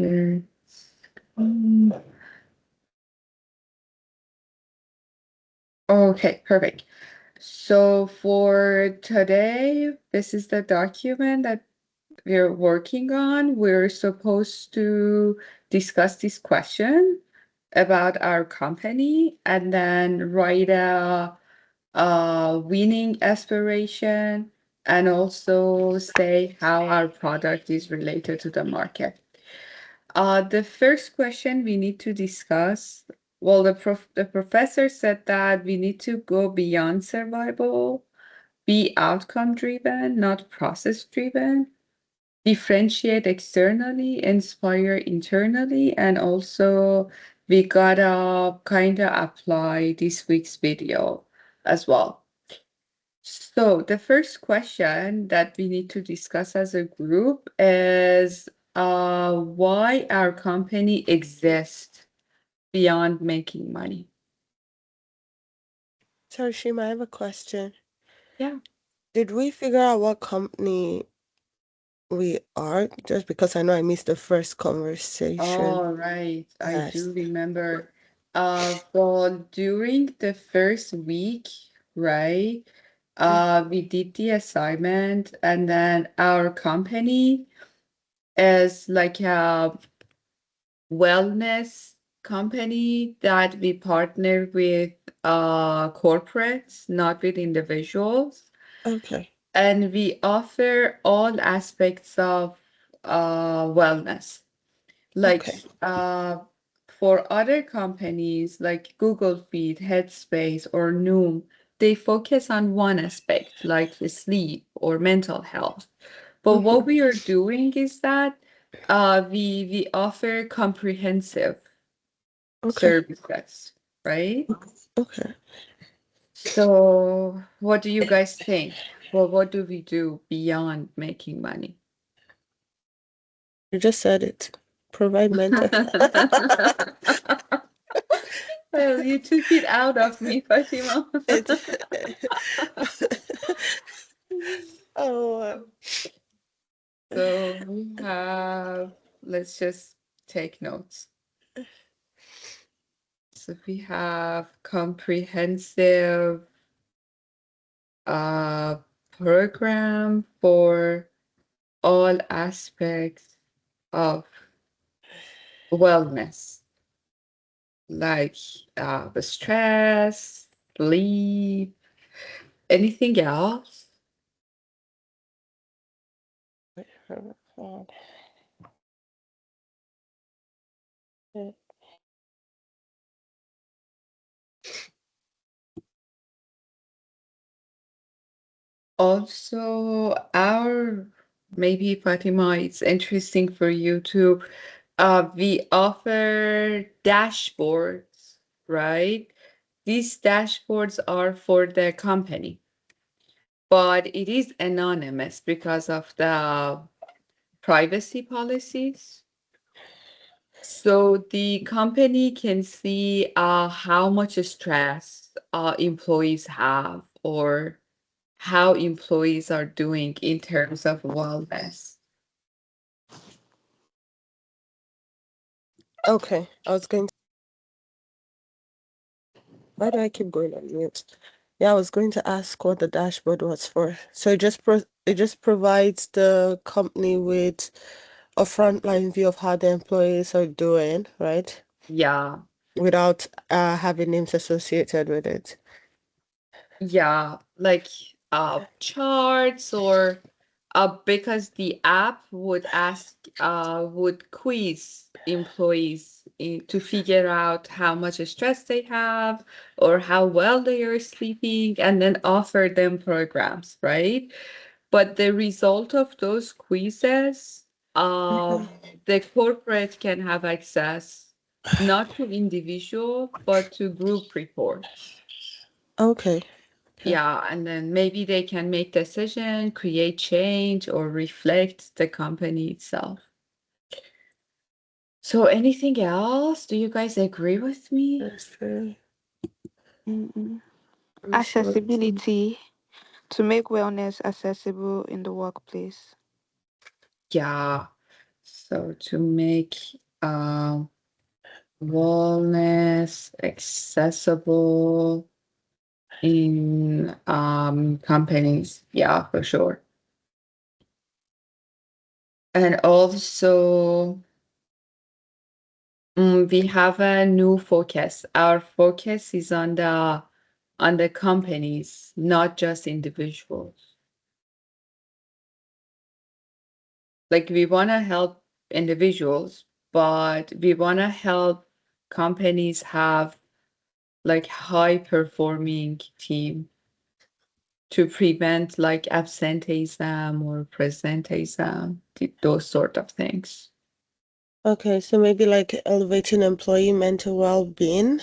Okay. Mm, Okay, perfect. So for today, this is the document that we're working on. We're supposed to discuss this question about our company and then write a winning aspiration and also say how our product is related to the market. The first question we need to discuss, well, the professor said that we need to go beyond survival, be outcome driven, not process driven, differentiate externally, inspire internally, and also we gotta kind of apply this week's video as well. So the first question that we need to discuss as a group is why our company exists beyond making money. Sorry, Shima, I have a question. Yeah. Did we figure out what company we are? Just because I know I missed the first conversation. All right. I Yes. do remember. Well, during the first week, right? We did the assignment, and then our company is like a wellness company that we partner with corporates, not with individuals. Okay. And we offer all aspects of wellness. Like Okay. for other companies like Google Feed, Headspace, or Noom, they focus on one aspect, like the sleep or mental health. But what we are doing is that we offer comprehensive Okay. services, right? Okay. So what do you guys think? Well, what do we do beyond making money? You just said it. Provide mental. Well, you took it out of me, Fatima. It. Oh. So we have, let's just take notes. So we have comprehensive uh, program for all aspects of wellness, like the stress, sleep, anything else. Also, our maybe Fatima, it's interesting for you to we offer dashboards, right? These dashboards are for the company, but it is anonymous because of the privacy policies. So the company can see how much stress employees have or how employees are doing in terms of wellness. Okay. I was going to. Why do I keep going on mute? Yeah, I was going to ask what the dashboard was for. So it just provides the company with a frontline view of how the employees are doing, right? Yeah, Without having names associated with it. yeah, like charts or because the app would ask would quiz employees to figure out how much stress they have or how well they are sleeping and then offer them programs, right? But the result of those quizzes, Mhm. the corporate can have access not to individual, but to group reports. Okay. Okay. Yeah, and then maybe they can make decision, create change, or reflect the company itself. So anything else? Do you guys agree with me? That's fair. Mm-mm. Let me see what. Accessibility to make wellness accessible in the workplace. Yeah. So to make wellness accessible in companies. Yeah, for sure. And also, we have a new focus. Our focus is on the companies, not just individuals. Like we want to help individuals, but we want to help companies have like high performing team to prevent like absenteeism or presenteeism, those sort of things. Okay, so maybe like elevating employee mental well-being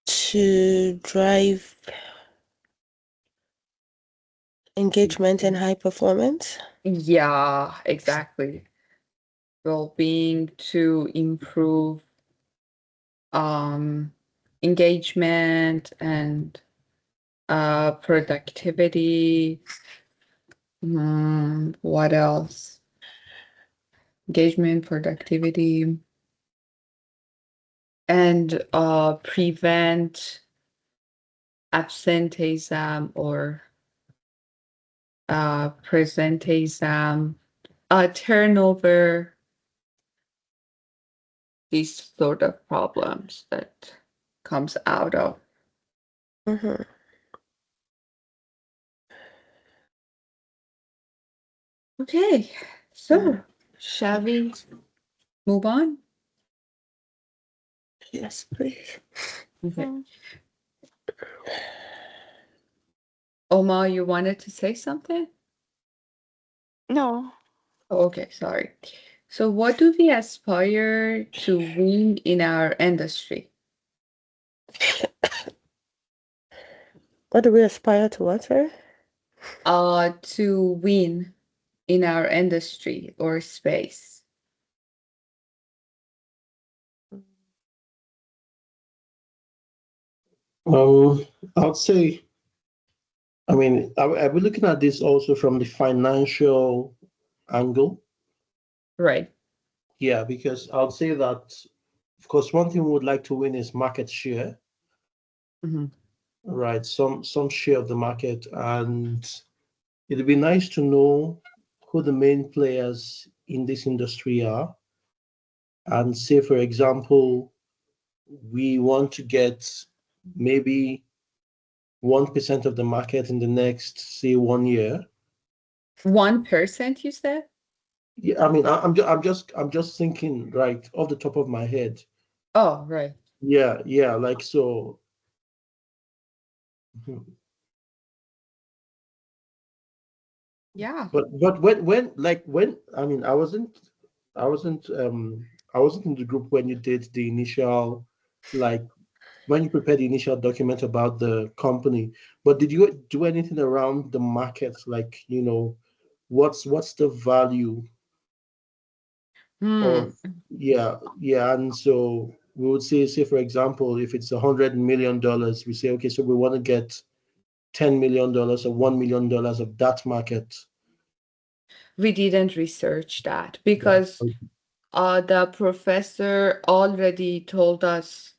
to drive engagement and high performance. Yeah, exactly. Well-being to improve engagement and productivity. What else? Engagement, productivity, and prevent absenteeism or presenteeism, turnover, these sort of problems that comes out of. Mm-hmm. Okay, so shall we move on? Yes, please. Okay. Mm. Omar, you wanted to say something? No. Okay, sorry. So what do we aspire to win in our industry? What do we aspire to, what, sorry? To win in our industry or space. I'd say, I mean, I'll be looking at this also from the financial angle. Right. Yeah, because I'll say that, of course, one thing we would like to win is market share, Mhm. right? Some share of the market, and it'd be nice to know who the main players in this industry are. And say, for example, we want to get maybe 1% of the market in the next, say, 1 year. 1%, you said? Yeah, I mean, I'm just thinking right off the top of my head. Oh, right. Yeah, like so. Mhm. Yeah. But when I mean, I wasn't I wasn't in the group when you did the initial, like when you prepared the initial document about the company. But did you do anything around the market, like what's the value Hmm. of, yeah, and so we would say for example, if it's $100 million, we say, okay, so we want to get $10 million or $1 million of that market. We didn't research that Yeah. because the professor already told us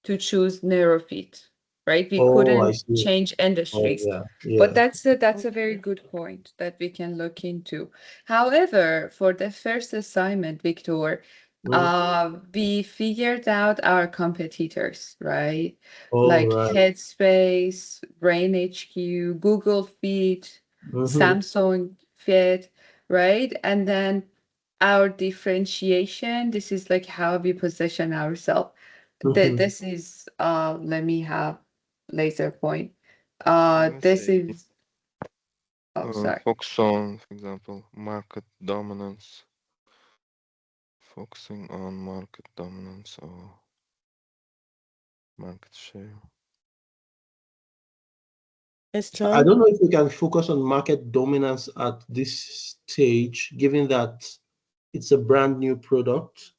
to choose narrow fit, right? We Oh, I couldn't see. change Oh, industries. yeah, But yeah. that's a very good point that we can look into. However, for the first assignment, Victor, we figured out our competitors, right? Oh, Like right. Headspace, Brain HQ, Google Fit, Mm-hmm. Samsung Fit, right? And then our differentiation, this is like how we position ourselves. Mm-hmm. This is let me have laser point. Let's This say is sorry. focus on, for example, market dominance, focusing on market dominance or market share. Yes, I John. don't know if we can focus on market dominance at this stage, given that it's a brand new product.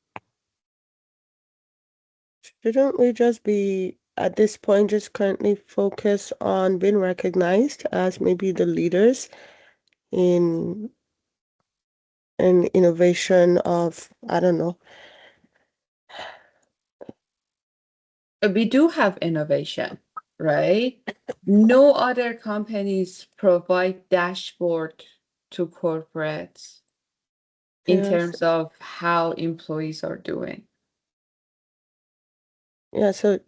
Shouldn't we just be at this point just currently focus on being recognized as maybe the leaders in and innovation of, I don't know. We do have innovation, right? No other companies provide dashboard to corporates in Yes. terms of how employees are doing. Yeah, so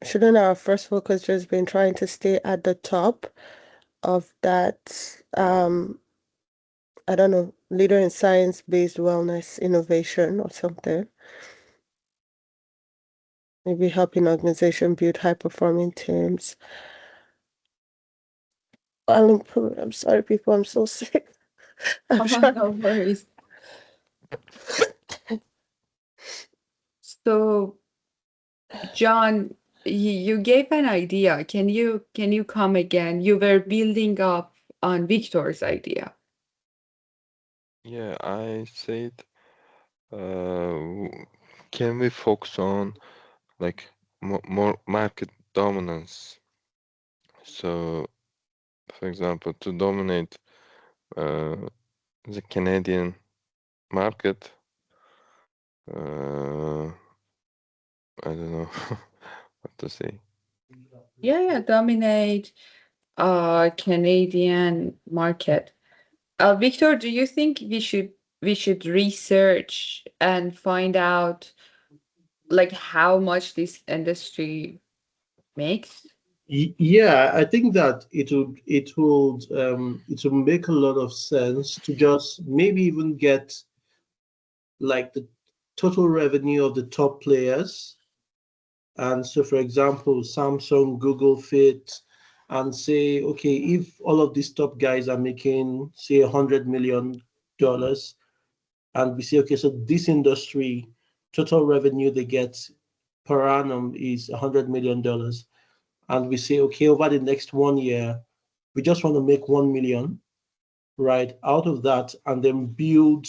shouldn't our first focus just been trying to stay at the top of that, I don't know, leader in science-based wellness innovation or something? Maybe helping organization build high-performing teams. I'm sorry, people, I'm so sick. I'm trying. No worries. So, John, you gave an idea. Can you come again? You were building up on Victor's idea. Yeah, I said, can we focus on like more market dominance? So, for example, to dominate the Canadian market, I don't know what to say. Yeah, dominate Canadian market. Victor, do you think we should research and find out like how much this industry makes? Yeah, I think that it would make a lot of sense to just maybe even get like the total revenue of the top players. And so, for example, Samsung, Google Fit, and say, okay, if all of these top guys are making, say, $100 million, and we say, okay, so this industry, total revenue they get per annum is $100 million. And we say, okay, over the next 1 year, we just want to make 1 million, right, out of that, and then build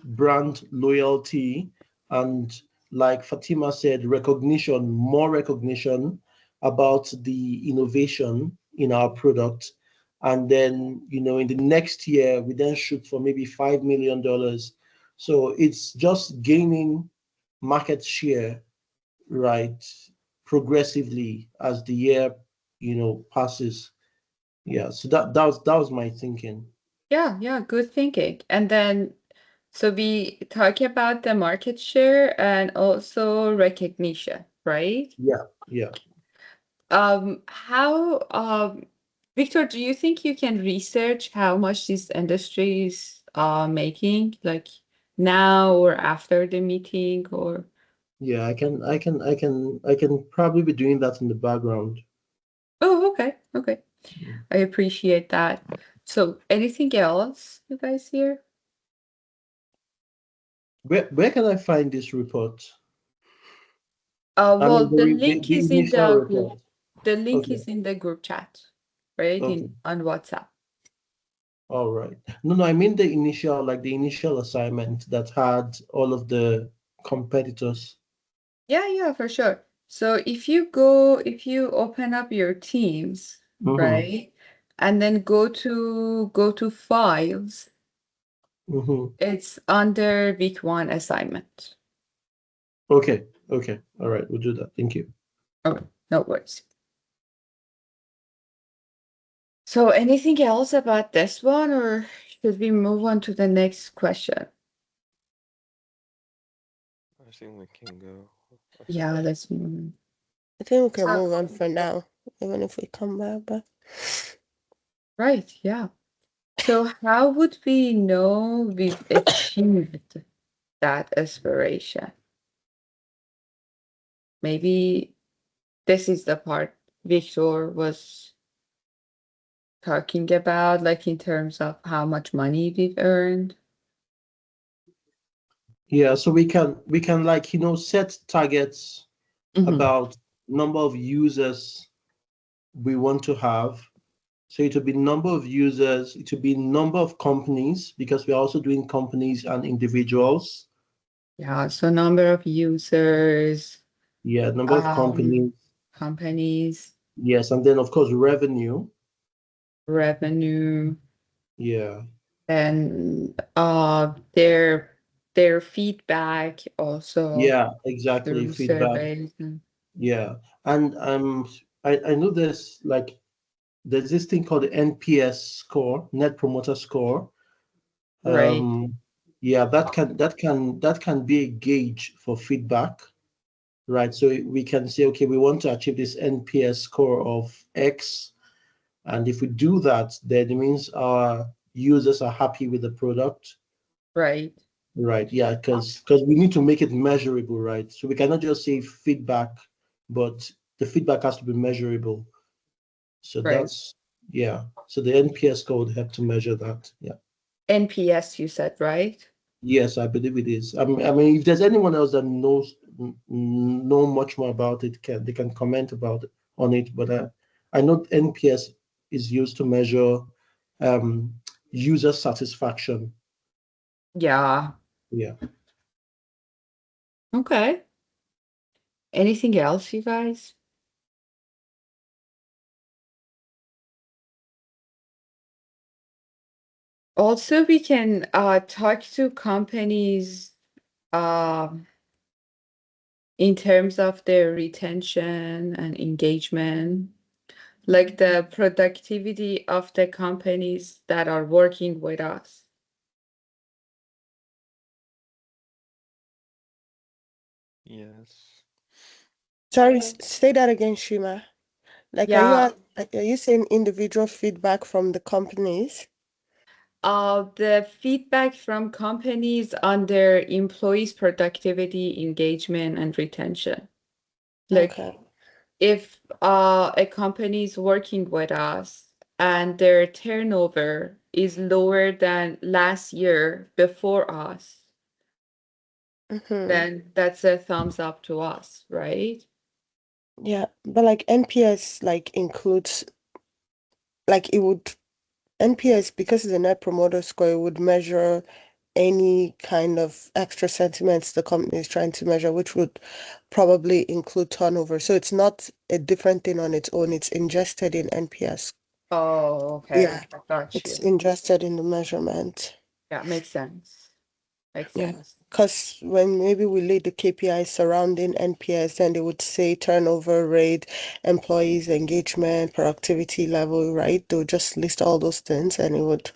brand loyalty and, like Fatima said, recognition, more recognition about the innovation in our product. And then, in the next year, we then shoot for maybe $5 million. So it's just gaining market share, right, progressively as the year, passes. Yeah, so that was my thinking. Yeah, good thinking. And then, so we talk about the market share and also recognition, right? Yeah. Victor, do you think you can research how much this industry is making, like now or after the meeting or? Yeah, I can probably be doing that in the background. Oh, okay. I appreciate that. So anything else you guys hear? Where can I find this report? I Well, mean, the the link is in initial the group. report. The link Okay, is in the group chat, right? okay, On WhatsApp. all right. No, I mean the initial assignment that had all of the competitors. Yeah, for sure. So if you open up your Teams, Mm-hmm. right? And then go to files, Mm-hmm. it's under week 1 assignment. Okay, all right, we'll do that. Thank you. Okay, no worries. So anything else about this one, or should we move on to the next question? I think we can go. Yeah, let's move. I think we can So- move on for now, even if we come back, but Right, yeah. So how would we know we've achieved that aspiration? Maybe this is the part Victor was talking about, like in terms of how much money we've earned. Yeah, so we can like set targets Mhm. about number of users we want to have. So it will be number of users, it will be number of companies, because we're also doing companies and individuals. Yeah, so number of users, Yeah, number of companies. companies, Yes, and then of course revenue. revenue. Yeah. and their feedback also Yeah, exactly. through Feedback. surveys. And, Yeah. And I know there's this thing called the NPS score, Net Promoter Score. right, Yeah, that can be a gauge for feedback, right? So we can say, okay, we want to achieve this NPS score of X, and if we do that, then it means our users are happy with the product, right, right? Yeah, because we need to make it measurable, right? So we cannot just say feedback, but the feedback has to be measurable. So right. yeah. So the NPS score would help to measure that. Yeah. NPS, you said, right? Yes, I believe it is. I mean, if there's anyone else that know much more about it, they can comment on it. But I know NPS is used to measure um, user satisfaction. Yeah. Yeah. Okay. Anything else, you guys? Also, we can talk to companies in terms of their retention and engagement, like the productivity of the companies that are working with us. Yes. Sorry, say that again, Shima. Like, Yeah, are you saying individual feedback from the companies? the feedback from companies on their employees' productivity, engagement, and retention. Like Okay. if a company is working with us and their turnover is lower than last year before us, Mm-hmm. then that's a thumbs up to us, right? Yeah, but like NPS like includes like it would NPS because it's a net promoter score, it would measure any kind of extra sentiments the company is trying to measure, which would probably include turnover. So it's not a different thing on its own. It's ingested in NPS. Oh, okay. Yeah, I got it's you. ingested in the measurement. Yeah, makes sense. Makes Yeah, sense. because when maybe we lay the KPIs surrounding NPS, then they would say turnover rate, employees engagement, productivity level, right? They would just list all those things and it would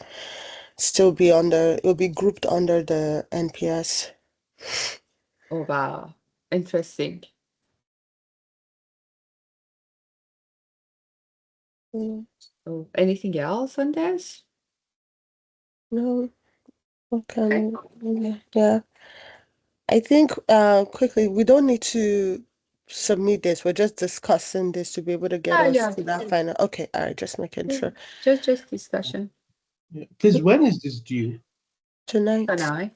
still be under, it would be grouped under the NPS. Oh, wow. Interesting. Mm, Oh, anything else on this? No, Okay. okay, yeah. I think quickly, we don't need to submit this. We're just discussing this to be able to get Ah, us yeah. to that final. Okay, all right, just making sure. Just discussion. Yeah. Please, when is this due? Tonight. Tonight.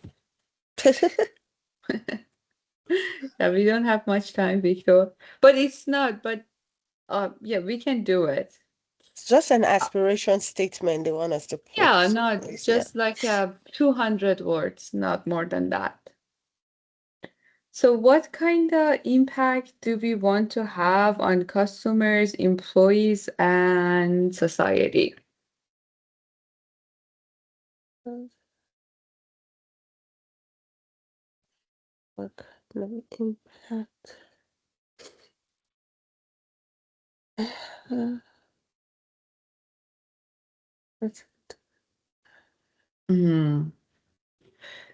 Yeah, we don't have much time, Victor. But it's not, but yeah, we can do it. It's just an aspiration statement they want us to Yeah, put. not Yeah. just like 200 words, not more than that. So what kind of impact do we want to have on customers, employees, and society? Work, no impact. Hmm.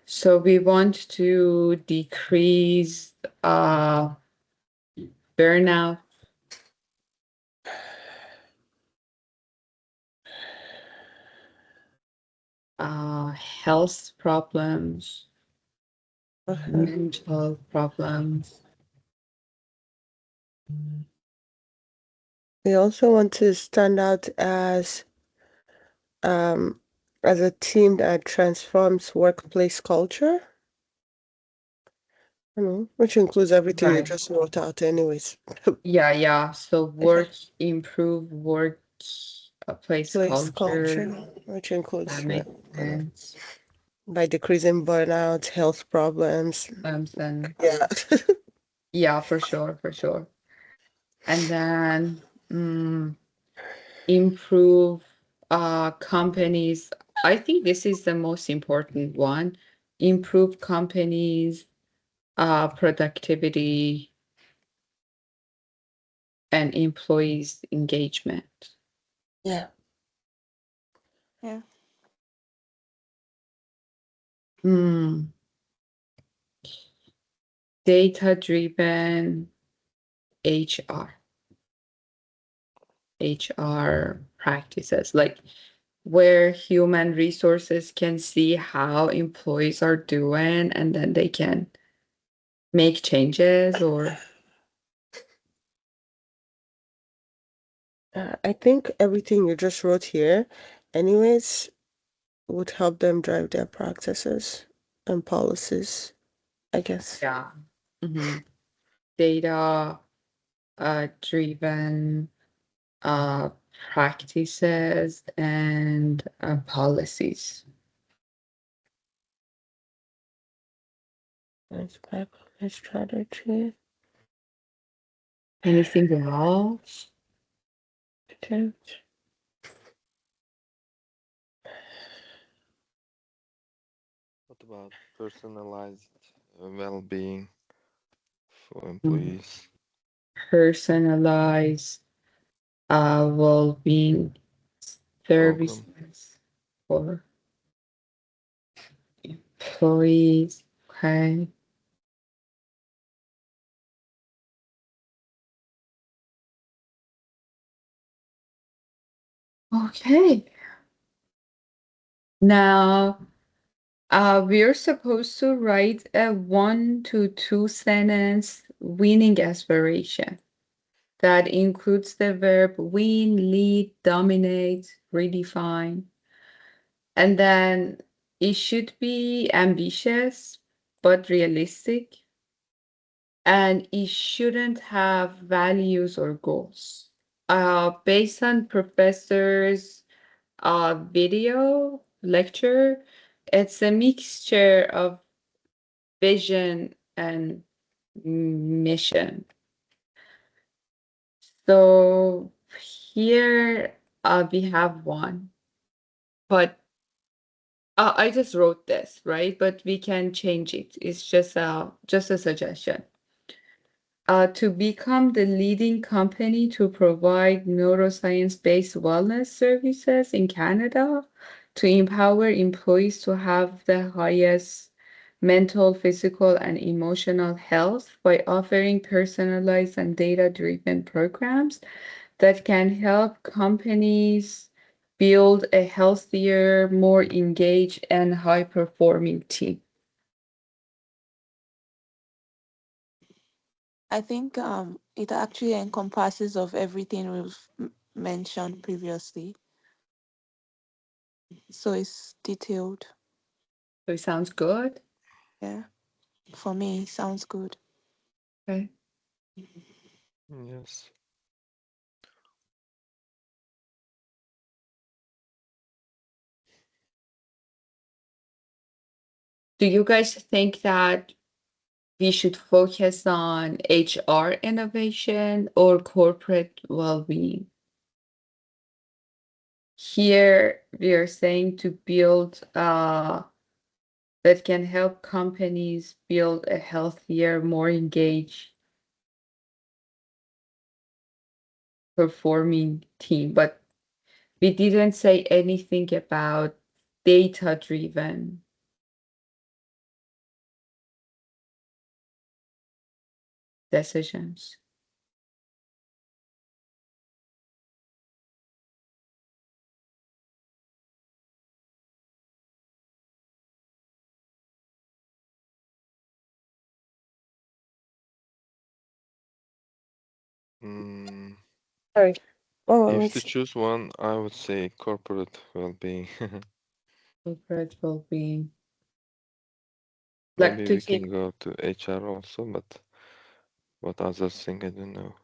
So we want to decrease burnout, health problems, mental problems. We also want to stand out as a team that transforms workplace culture, which includes everything you Right. just wrote out anyways. Yeah, yeah. So improve work place Place culture, culture. which That includes makes sense. by decreasing burnout, health problems. And Yeah. yeah, for sure, for sure. And then improve companies. I think this is the most important one. Improve companies' productivity and employees' engagement. Yeah. Yeah. Data-driven HR. HR practices, like where human resources can see how employees are doing and then they can make changes or I think everything you just wrote here, anyways, would help them drive their practices and policies, I guess. yeah. Data driven uh practices and policies. Let's back on the strategy. Anything else? Attempt. What about personalized well-being for employees? Personalized well-being Program. services for employees. Okay. Okay. Now, we're supposed to write a 1 to 2 sentence winning aspiration that includes the verb win, lead, dominate, redefine. And then it should be ambitious but realistic. And it shouldn't have values or goals. Based on professors' video lecture, it's a mixture of vision and mission. So here we have one, but I just wrote this, right? But we can change it. It's just a suggestion. To become the leading company to provide neuroscience-based wellness services in Canada, to empower employees to have the highest mental, physical, and emotional health by offering personalized and data-driven programs that can help companies build a healthier, more engaged, and high-performing team. I think it actually encompasses of everything we've mentioned previously. So it's detailed. So it sounds good. Yeah. For me, sounds good. Okay. Yes. Do you guys think that we should focus on HR innovation or corporate well-being? Here, we are saying to build that can help companies build a healthier, more engaged, performing team. But we didn't say anything about data-driven decisions. Mm, Sorry. Oh, if to let's choose one, I would say corporate well-being. Corporate well-being. Like, Maybe do we you can go to HR also, but what others think, I don't know.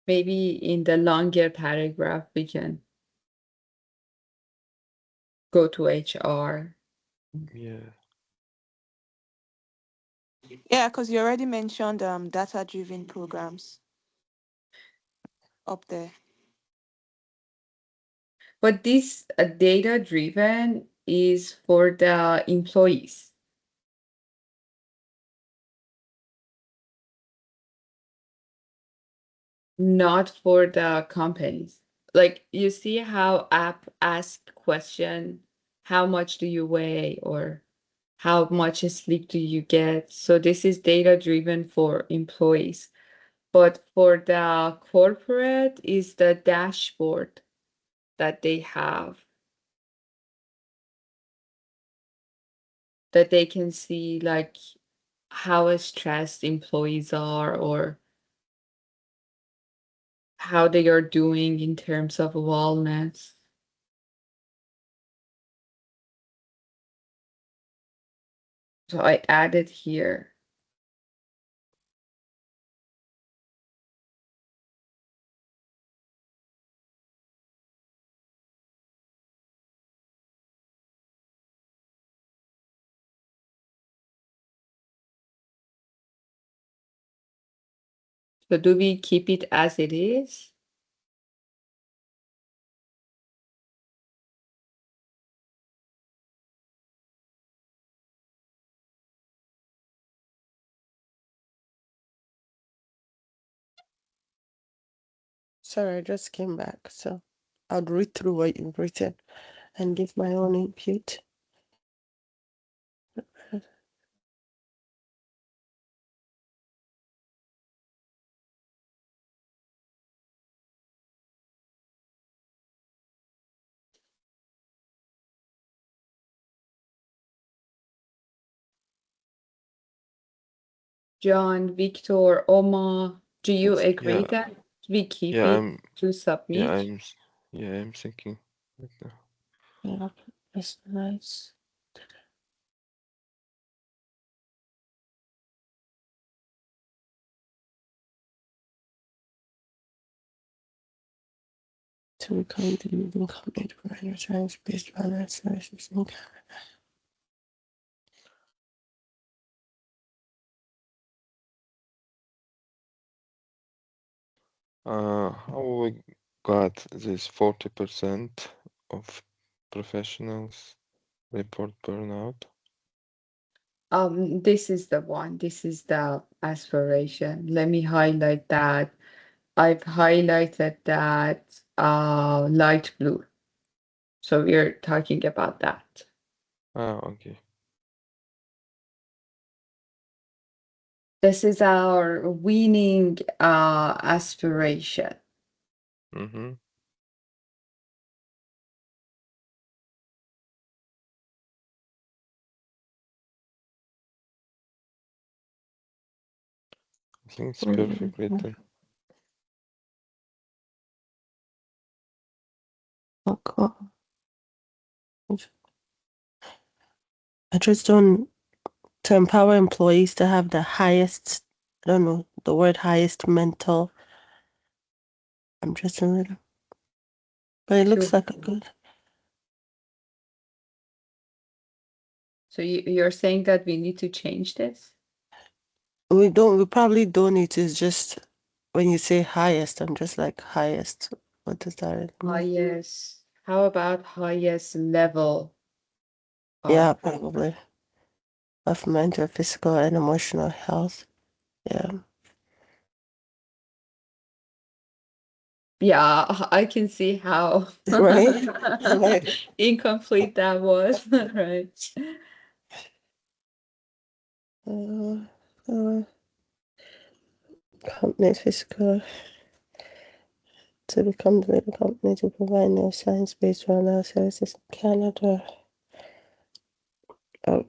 maybe in the longer paragraph we can go to HR? Yeah. Yeah, because you already mentioned data-driven programs up there. But this data-driven is for the employees. Not for the companies. Like you see how app ask question, how much do you weigh or how much sleep do you get? So this is data driven for employees. But for the corporate is the dashboard that they have that they can see like how stressed employees are or how they are doing in terms of wellness. So I added here. So do we keep it as it is? Sorry, I just came back, so I'll read through what you've written and give my own input. John, Victor, Oma, do you agree Yeah, that we keep yeah, it to submit? I'm thinking right now. Yeah, that's nice. To become the leading company to provide science-based wellness services in Canada. How we got this 40% of professionals report burnout? This is the one. This is the aspiration. Let me highlight that. I've highlighted that light blue. So we're talking about that. Okay. This is our winning aspiration. Mm-hmm. I think it's perfect written. Okay. I just don't to empower employees to have the highest, I don't know, the word highest mental. I'm just a little, but it looks To- like a good. So you're saying that we need to change this? We probably don't need to, it's just when you say highest, I'm just like highest. What does that really mean? Highest. How about highest level? Yeah, probably. Of mental, physical, and emotional health. Yeah. Yeah, I can see how Right? Right. incomplete that was, right? Company physical to become the leading company to provide neuroscience-based wellness services in Canada. Oh,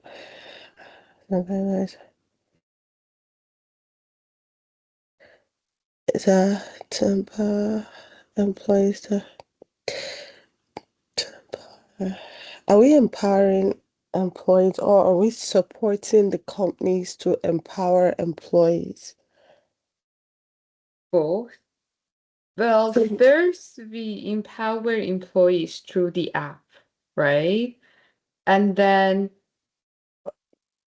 is to empower employees to empower. Are we empowering employees or are we supporting the companies to empower employees? Both. Well, first we empower employees through the app, right? And then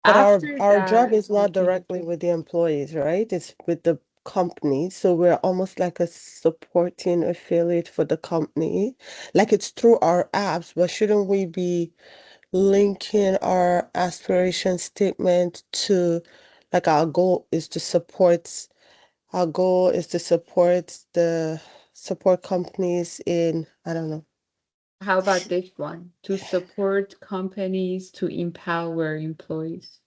But after our job that, is not directly with the employees, right? It's with the company, so we're almost like a supporting affiliate for the company. Like it's through our apps, but shouldn't we be linking our aspiration statement to like our goal is to support the support companies in, I don't know. How about this one? To support companies to empower employees.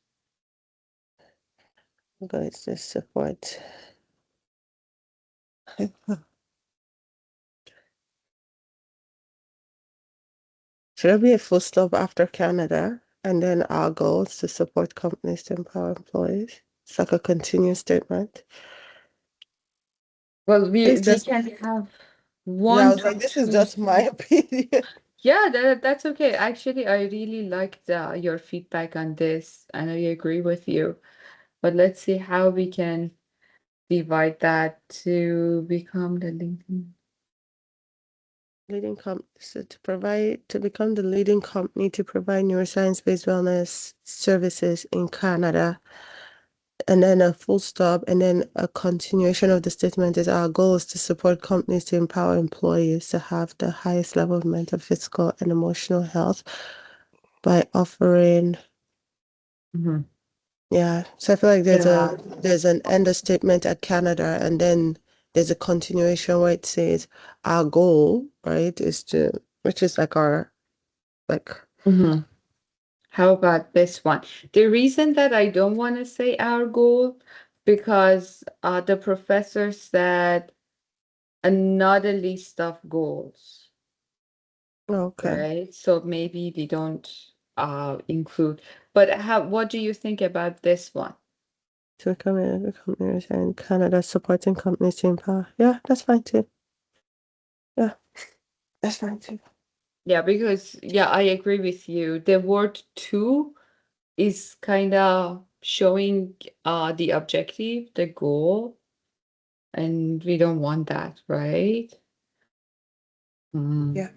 Guys, to support. Should there be a full stop after Canada? And then our goal is to support companies to empower employees. It's like a continuous statement. Well, we It's just, can have yeah, I one was like, this is two. just my opinion. Yeah, that's okay. Actually, I really liked your feedback on this, and I agree with you. But let's see how we can divide that to become the LinkedIn. Leading company, so to become the leading company to provide neuroscience-based wellness services in Canada, and then a full stop, and then a continuation of the statement is our goal is to support companies to empower employees to have the highest level of mental, physical, and emotional health by offering. Mhm. Yeah, so I feel like Yeah. there's an end of statement at Canada, and then there's a continuation where it says our goal, right, is to, which is like our like. Mhm. How about this one? The reason that I don't want to say our goal, because the professor said another list of goals, Okay. right? So maybe we don't include. But what do you think about this one? To become a company in Canada, supporting companies to empower. Yeah, that's fine too. Yeah, that's fine too. Yeah, because I agree with you. The word to is kind of showing the objective, the goal, and we don't want that, right? Mm. Yeah.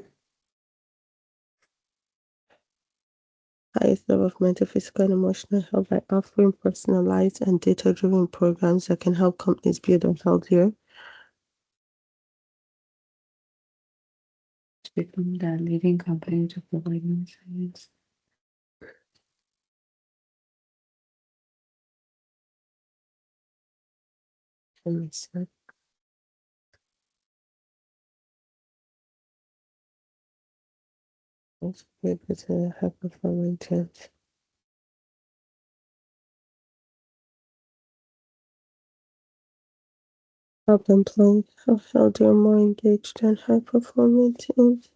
Highest level of mental, physical, and emotional health by offering personalized and data-driven programs that can help companies build a healthier. To become the leading company to provide neuroscience. Able to have performing teams. Help employees have healthier, more engaged, and high-performing teams.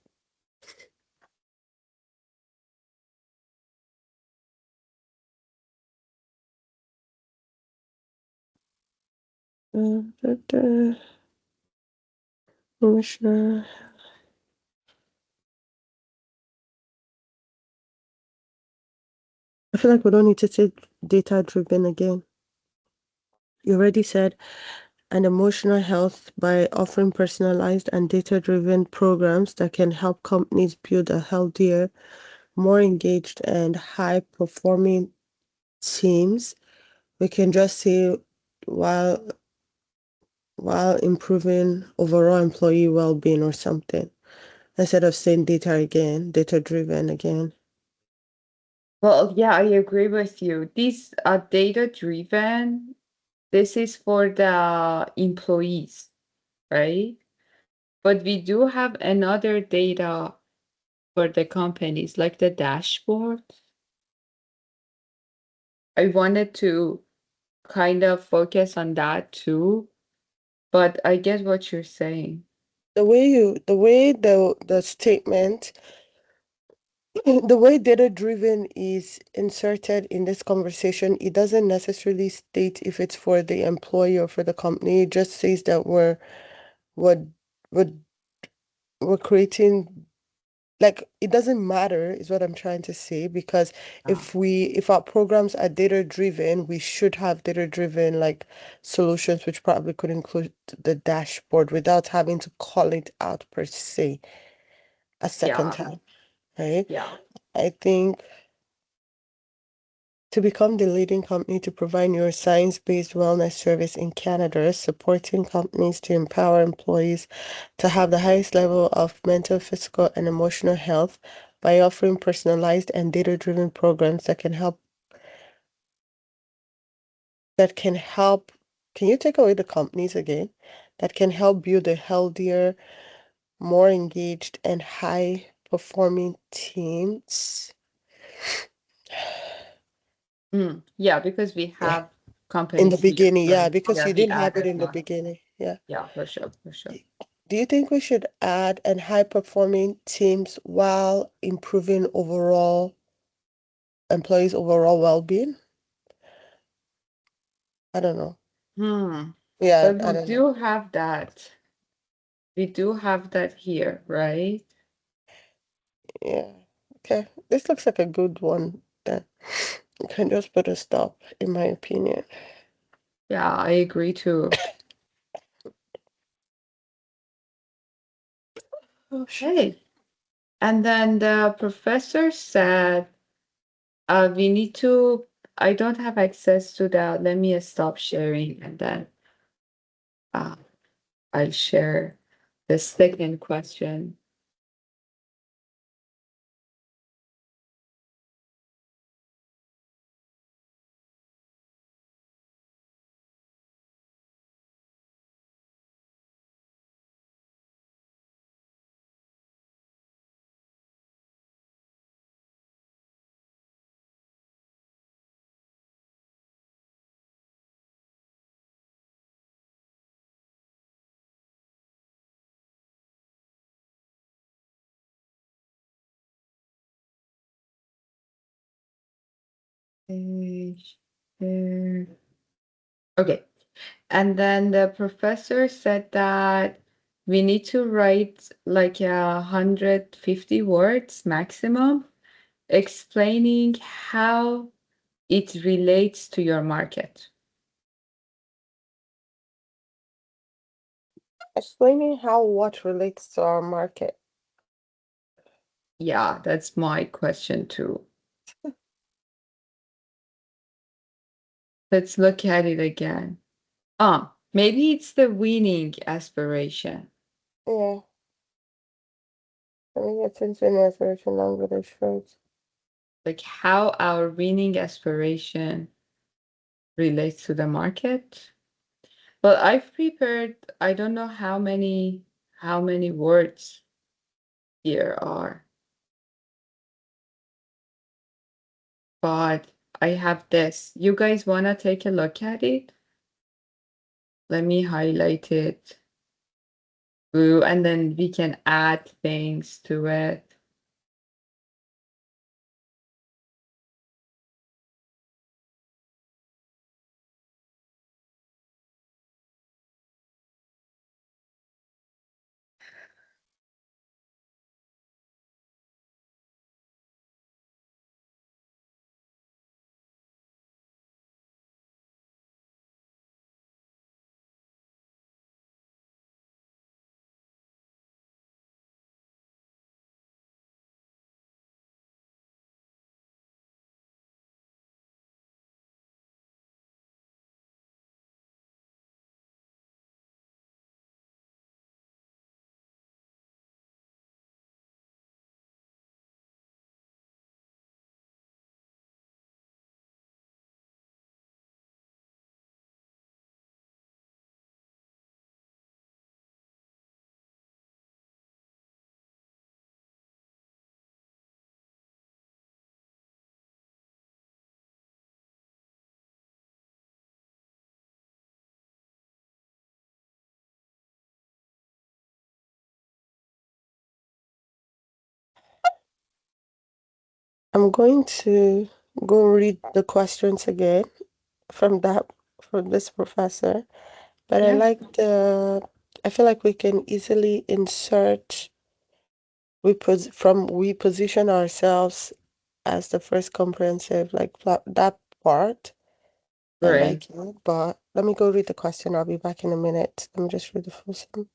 Emotional. I feel like we don't need to say data-driven again. You already said and emotional health by offering personalized and data-driven programs that can help companies build a healthier, more engaged, and high-performing teams. We can just say while improving overall employee well-being or something, instead of saying data-driven again. Well, yeah, I agree with you. These are data-driven. This is for the employees, right? But we do have another data for the companies, like the dashboard. I wanted to kind of focus on that too, but I get what you're saying. The way the statement, the way data-driven is inserted in this conversation, it doesn't necessarily state if it's for the employee or for the company. It just says that we're we're, we're creating, like, it doesn't matter is what I'm trying to say, because if our programs are data driven, we should have data driven like solutions, which probably could include the dashboard without having to call it out per se a second Yeah, time, right? yeah. I think to become the leading company to provide neuroscience-based wellness service in Canada, supporting companies to empower employees to have the highest level of mental, physical, and emotional health by offering personalized and data-driven programs that can help. Can you take away the companies again? That can help build a healthier, more engaged, and high-performing teams. Yeah, because we have In companies the here, beginning, yeah, right? because Yeah, you we didn't have it added in the one. beginning. Yeah. Yeah, for sure, for sure. Do you think we should add and high-performing teams while improving employees' overall well-being? I don't know. Yeah, But I we don't know. do have that. We do have that here, right? Yeah. Okay. This looks like a good one then. You can just put a stop, in my opinion. Yeah, I agree too. Okay. And then the professor said, we need to, I don't have access to that. Let me stop sharing and then I'll share the second question. Share. Okay. And then the professor said that we need to write like 150 words maximum, explaining how it relates to your market. Explaining how what relates to our market. Yeah, that's my question too. Let's look at it again. Maybe it's the winning aspiration. Yeah. I mean, it's in aspiration language first. Like how our winning aspiration relates to the market. Well, I've prepared, I don't know how many words here are, but I have this. You guys want to take a look at it? Let me highlight it. Ooh, and then we can add things to it. I'm going to go read the questions again from this professor. But Yeah. I feel like we can easily insert we position ourselves as the first comprehensive, like that part. I Great. like it, but let me go read the question. I'll be back in a minute. Let me just read the full sentence.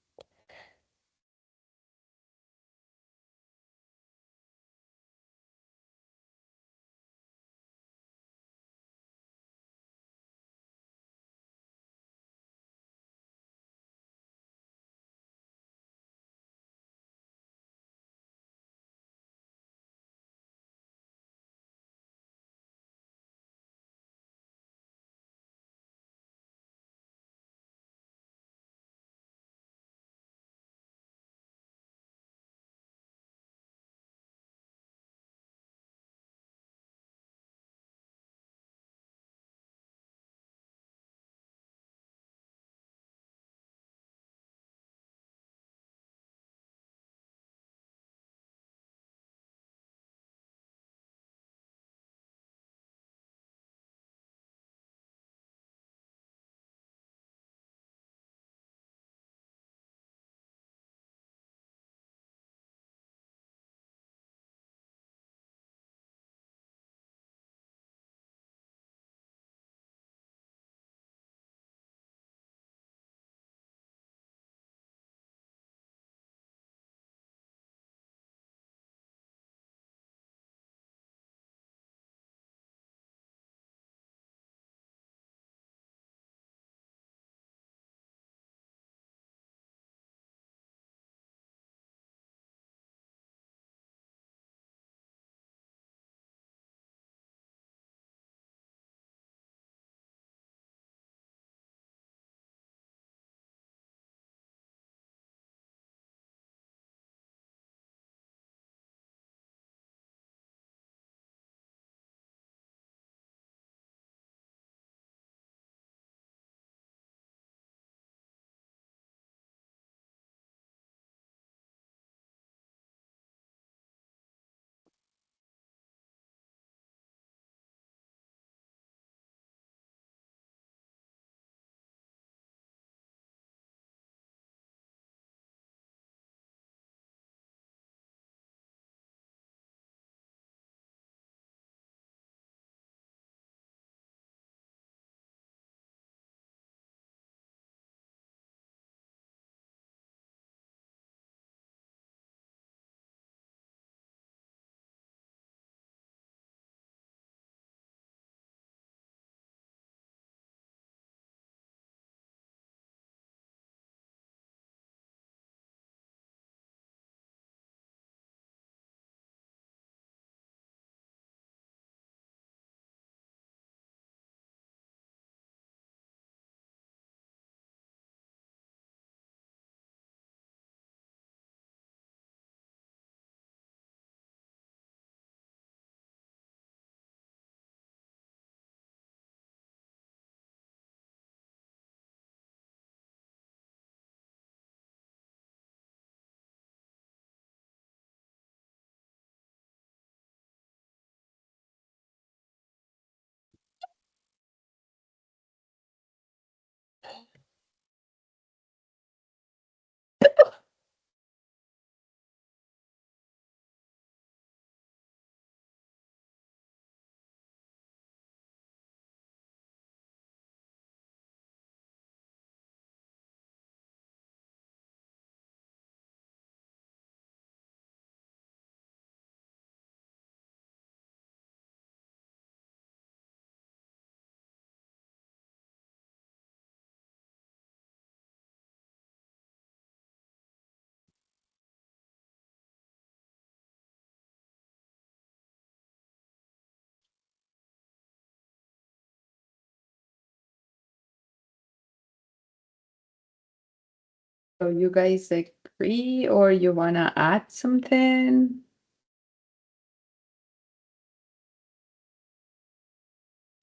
So you guys agree or you wanna add something?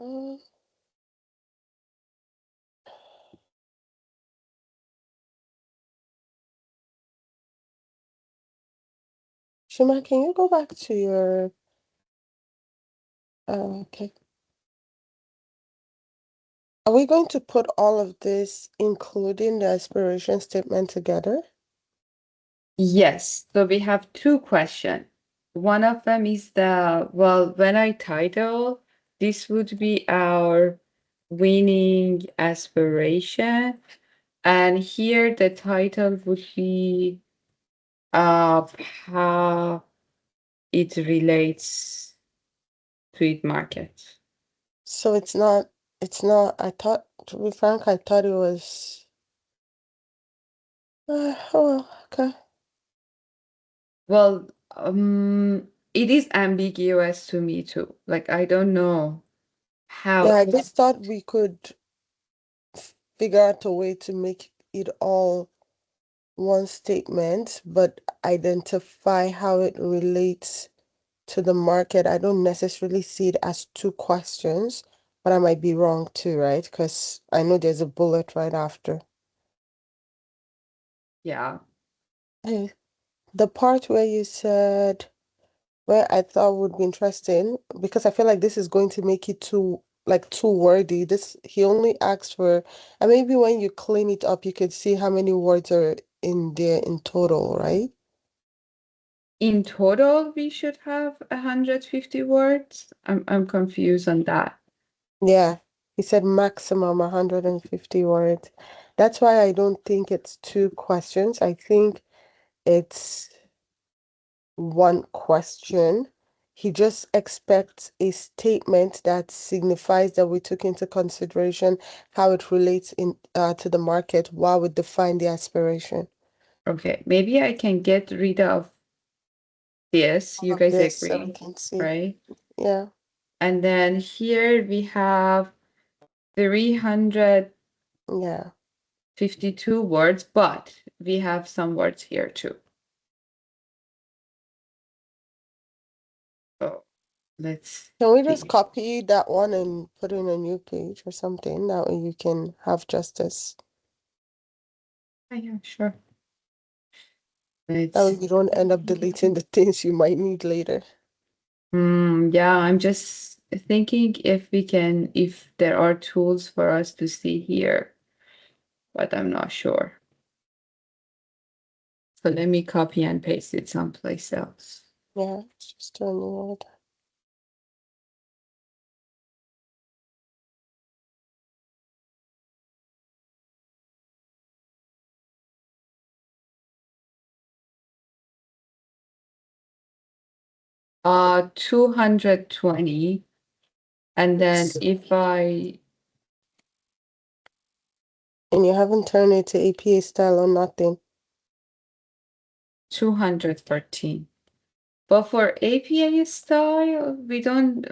Uh, Shima, can you go back to your okay. Are we going to put all of this, including the aspiration statement, together? Yes, so we have two questions. One of them is well, when I title, this would be our winning aspiration. And here the title would be how it relates to its market. So I thought, to be frank, I thought it was, oh, well, okay. Well, it is ambiguous to me too. Like I don't know Yeah, how. I just thought we could figure out a way to make it all one statement, but identify how it relates to the market. I don't necessarily see it as two questions, but I might be wrong too, right? Because I know there's a bullet right after. Yeah. Hey, the part where you said, where I thought would be interesting, because I feel like this is going to make it too wordy. This he only asked for, and maybe when you clean it up, you could see how many words are in there in total, right? In total, we should have 150 words. I'm confused on that. Yeah, he said maximum 150 words. That's why I don't think it's two questions. I think it's one question. He just expects a statement that signifies that we took into consideration how it relates to the market while we define the aspiration. Okay, maybe I can get rid of this. You All of guys this so we agree, can see. right? Yeah, And then here we have 352 yeah. words, but we have some words here too. So let's Can we just see. copy that one and put in a new page or something? That way you can have justice. Yeah, sure. That way Let's you don't end up deleting the things you might need later. Yeah, I'm just thinking if there are tools for us to see here, but I'm not sure. So let me copy and paste it someplace else. Yeah, it's just a new word. Uh, 220. And then if I And you haven't turned it to APA style or nothing. 213. But for APA style, we don't,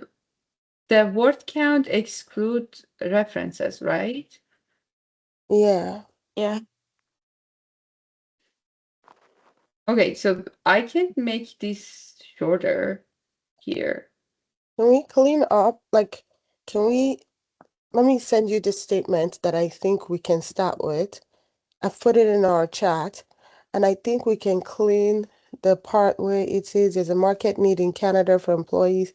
the word count exclude references, right? Yeah. Yeah. Okay, so I can make this shorter here. Can we clean up? Like, let me send you the statement that I think we can start with. I've put it in our chat, and I think we can clean the part where it says there's a market need in Canada for employees.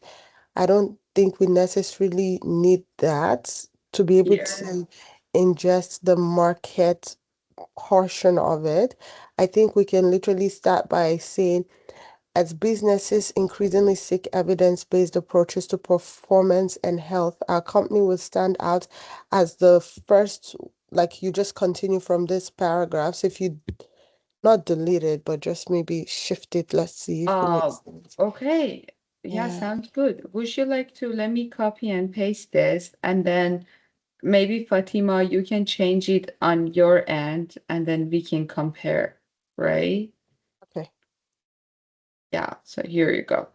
I don't think we necessarily need that to be able Yeah. to ingest the market portion of it. I think we can literally start by saying, as businesses increasingly seek evidence-based approaches to performance and health, our company will stand out as the first, like you just continue from this paragraph. So if you not delete it, but just maybe shift it, let's see if it makes sense. Okay. Yeah, Yeah. sounds good. Would you like to let me copy and paste this and then maybe Fatima, you can change it on your end and then we can compare, right? Okay. Yeah, so here you go.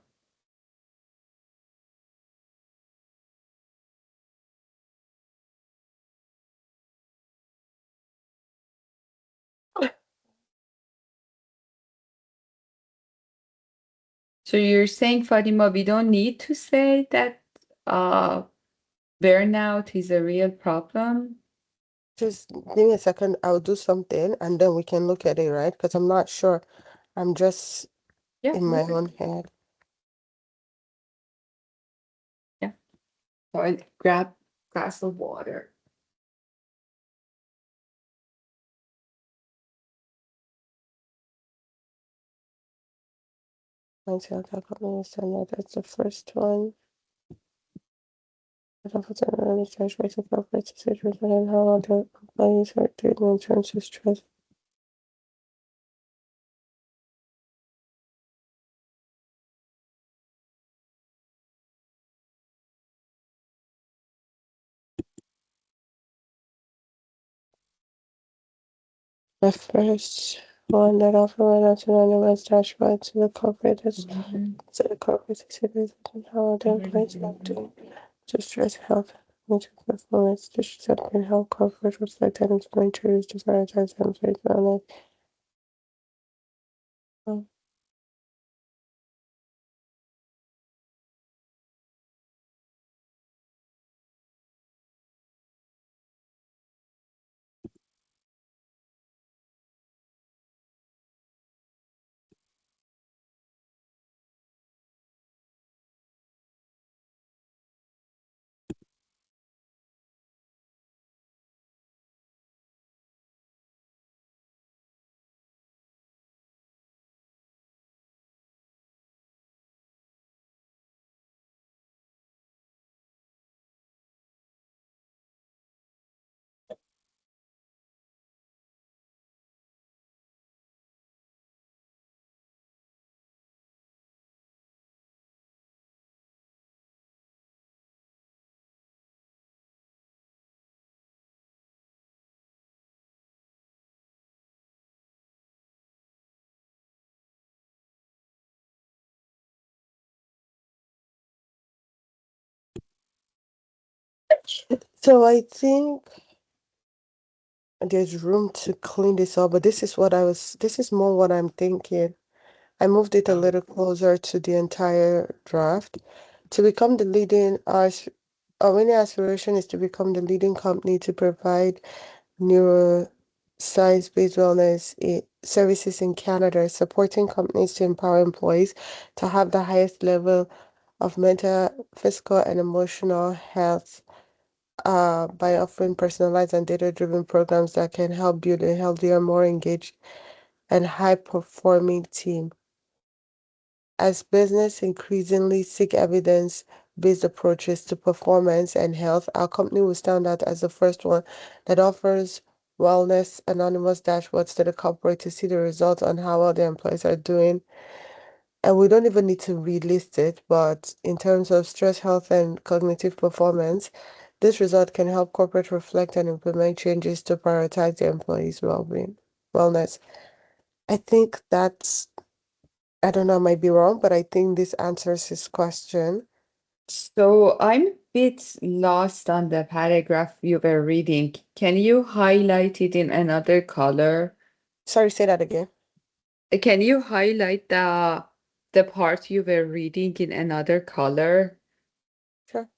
So you're saying, Fatima, we don't need to say that burnout is a real problem? Just give me a second, I'll do something and then we can look at it, right? Because I'm not sure. I'm just Yeah, in my okay. own head. Yeah. So I'll grab glass of water. Until the company standard, that's the first one. I don't put any charge rate of corporate situation and how other employees are doing in terms of stress. The first one that offer went out to anonymous dashboard to the corporate so the corporate citizens and how other employees are doing to stress health and to performance. This should can help corporate reflect and explain changes to prioritize employees wellness. So I think there's room to clean this up, but this is more what I'm thinking. I moved it a little closer to the entire draft. To become the leading, our winning aspiration is to become the leading company to provide neuroscience-based wellness services in Canada, supporting companies to empower employees to have the highest level of mental, physical, and emotional health by offering personalized and data-driven programs that can help build a healthier, more engaged, and high-performing team. As business increasingly seek evidence-based approaches to performance and health, our company will stand out as the first one that offers wellness anonymous dashboards to the corporate to see the results on how well their employees are doing. And we don't even need to relist it, but in terms of stress, health, and cognitive performance, this result can help corporate reflect and implement changes to prioritize their employees' well-being, wellness. I think that's, I don't know, I might be wrong, but I think this answers his question. So I'm a bit lost on the paragraph you were reading. Can you highlight it in another color? Sorry, say that again. Can you highlight the part you were reading in another color? Sure.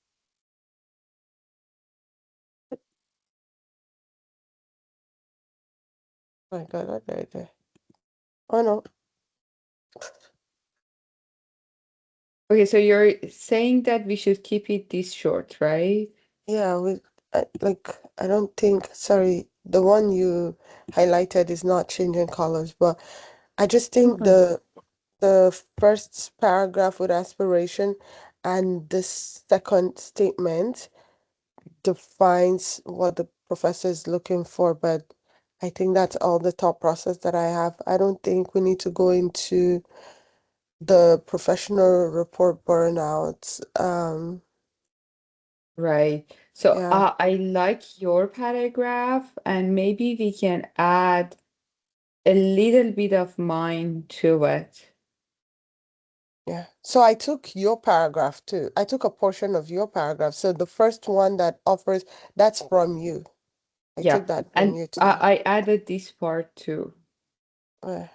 Oh my God, right there. Oh no. Okay, so you're saying that we should keep it this short, right? Yeah, I don't think, sorry, the one you highlighted is not changing colors, but I just think Okay. the first paragraph with aspiration and the second statement defines what the professor is looking for, but I think that's all the thought process that I have. I don't think we need to go into the professional report burnout. Right. So Yeah, I like your paragraph, and maybe we can add a little bit of mine to it. yeah. So I took your paragraph too. I took a portion of your paragraph. So the first one that offers, that's from you. I Yeah, took that from and you too. I added this part too. Uh,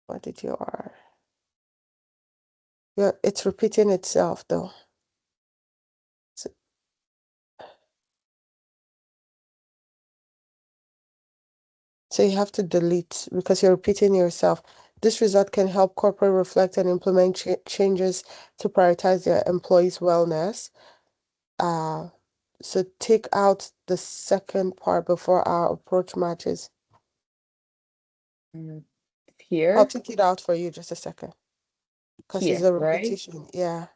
What did you are? Yeah, it's repeating itself though. So, so you have to delete because you're repeating yourself. This result can help corporate reflect and implement changes to prioritize their employees' wellness. Uh, so take out the second part before our approach matches. Mm, I'll Here, take it out for you just a second because it's here, a right? repetition. Yeah.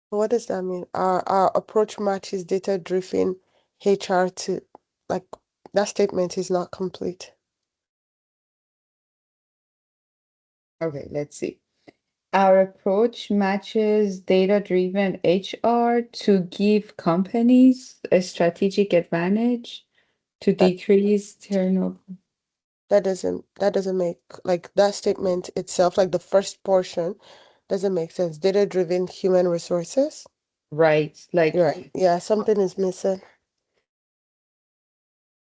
What does that mean? Our approach matches data-driven HR to like that statement is not complete. Okay, let's see. Our approach matches data-driven HR to give companies a strategic advantage to That decrease turnover. that doesn't make like that statement itself, like the first portion, doesn't make sense. Data-driven human resources. Right, You're like right. Yeah, something is missing.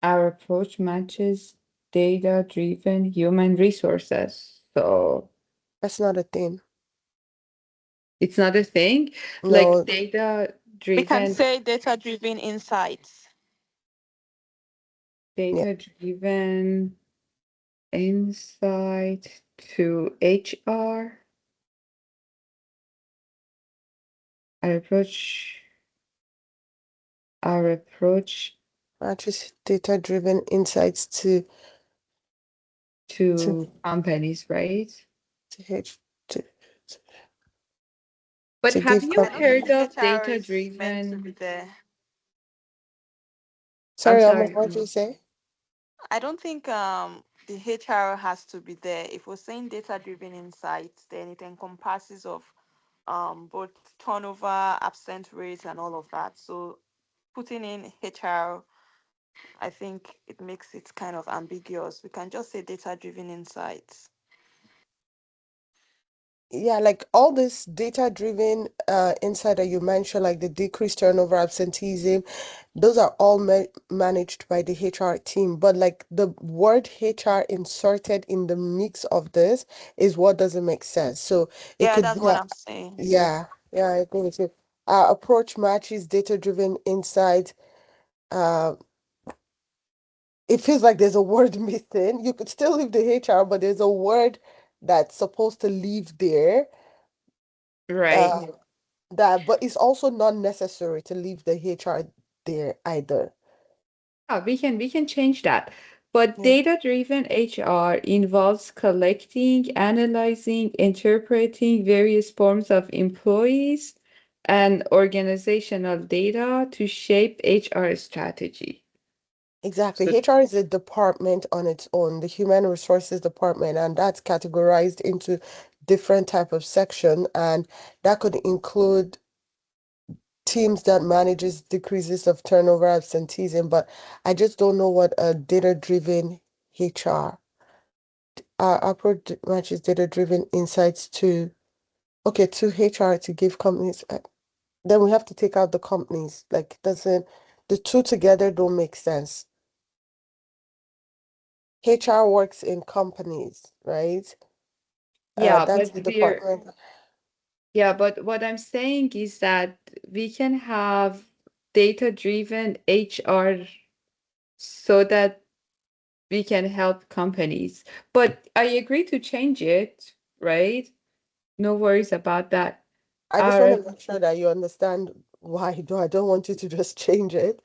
our approach matches data-driven human resources. So That's not a thing. it's not a thing. Like No, We can data-driven, say data-driven insights. yeah. data-driven insight to HR. Our approach, our approach Matches data-driven insights to to companies, right? to H to But to have give you I don't think heard the of HR is meant to be data-driven? there. I'm Sorry, Amma, sorry. what did you say? I don't think the HR has to be there. If we're saying data-driven insights, then it encompasses of both turnover, absent rates, and all of that. So putting in HR, I think it makes it kind of ambiguous. We can just say data-driven insights. Yeah, like all this data-driven insight that you mentioned, like the decreased turnover, absenteeism, those are all managed by the HR team. But like the word HR inserted in the mix of this is what doesn't make sense. So it Yeah, could that's be what I'm saying. yeah, yeah, I agree with you. Our approach matches data-driven insight. Uh, it feels like there's a word missing. You could still leave the HR, but there's a word that's supposed to leave there. Right. Uh, that, but it's also not necessary to leave the HR there either. Yeah, we can change that. But Yeah, data-driven HR involves collecting, analyzing, interpreting various forms of employees and organizational data to shape HR strategy. exactly. So, HR is a department on its own, the human resources department, and that's categorized into different type of section, and that could include teams that manages decreases of turnover absenteeism, but I just don't know what a data-driven HR. Our approach matches data-driven insights to, okay, to HR to give companies, then we have to take out the companies. Like, doesn't, the two together don't make sense. HR works in companies, right? yeah, That's but the department. but what I'm saying is that we can have data-driven HR so that we can help companies. But I agree to change it, right? No worries about that. I just want Our to make sure that you understand why do I don't want you to just change it.